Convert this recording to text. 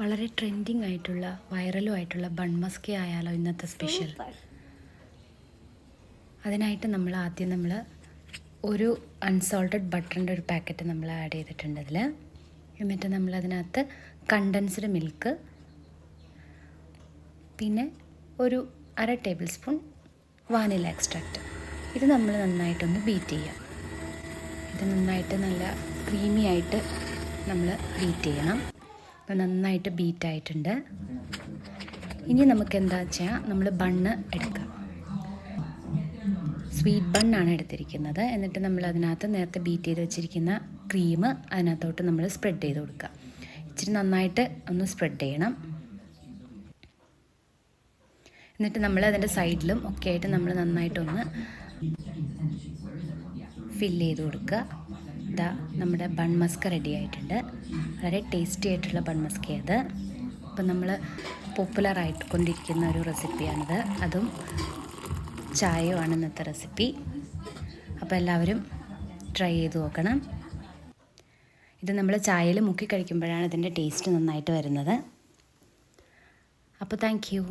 വളരെ ട്രെൻഡിങ് ആയിട്ടുള്ള വൈറലും ആയിട്ടുള്ള ബൺ മസ്കി ആയാലോ ഇന്നത്തെ സ്പെഷ്യൽ. അതിനായിട്ട് നമ്മൾ ഒരു അൺസോൾട്ടഡ് ബട്ടറിൻ്റെ ഒരു പാക്കറ്റ് നമ്മൾ ആഡ് ചെയ്തിട്ടുണ്ട് അതിൽ. എന്നിട്ട് നമ്മളതിനകത്ത് കണ്ടൻസ്ഡ് മിൽക്ക്, പിന്നെ ഒരു 1/2 ടേബിൾ സ്പൂൺ വാനില എക്സ്ട്രാക്റ്റ്, ഇത് നമ്മൾ നന്നായിട്ടൊന്ന് ബീറ്റ് ചെയ്യാം. ഇത് നന്നായിട്ട് നല്ല ക്രീമി ആയിട്ട് നമ്മൾ ബീറ്റ് ചെയ്യണം. അപ്പോൾ നന്നായിട്ട് ബീറ്റായിട്ടുണ്ട്. ഇനി നമുക്ക് എന്താ വെച്ചാൽ നമ്മൾ ബണ്ണ് എടുക്കാം. സ്വീറ്റ് ബണ്ണാണ് എടുത്തിരിക്കുന്നത്. എന്നിട്ട് നമ്മൾ അതിനകത്ത് നേരത്തെ ബീറ്റ് ചെയ്ത് വെച്ചിരിക്കുന്ന ക്രീം അതിനകത്തോട്ട് നമ്മൾ സ്പ്രെഡ് ചെയ്ത് കൊടുക്കുക. ഇച്ചിരി നന്നായിട്ട് ഒന്ന് സ്പ്രെഡ് ചെയ്യണം. എന്നിട്ട് നമ്മൾ അതിൻ്റെ സൈഡിലും ഒക്കെ ആയിട്ട് നമ്മൾ നന്നായിട്ടൊന്ന് ഫില്ല് ചെയ്ത് കൊടുക്കുക. ഇതാ നമ്മുടെ ബൺ മസ്ക റെഡി ആയിട്ടുണ്ട്. വളരെ ടേസ്റ്റി ആയിട്ടുള്ള ബൺ മസ്ക അത്. അപ്പം നമ്മൾ പോപ്പുലറായിട്ട് കൊണ്ടിരിക്കുന്ന ഒരു റെസിപ്പിയാണിത്. അതും ചായയുമാണ് ഇന്നത്തെ റെസിപ്പി. അപ്പോൾ എല്ലാവരും ട്രൈ ചെയ്ത് നോക്കണം. ഇത് നമ്മൾ ചായയിൽ മുക്കി കഴിക്കുമ്പോഴാണ് ഇതിൻ്റെ ടേസ്റ്റ് നന്നായിട്ട് വരുന്നത്. അപ്പോൾ താങ്ക് യു.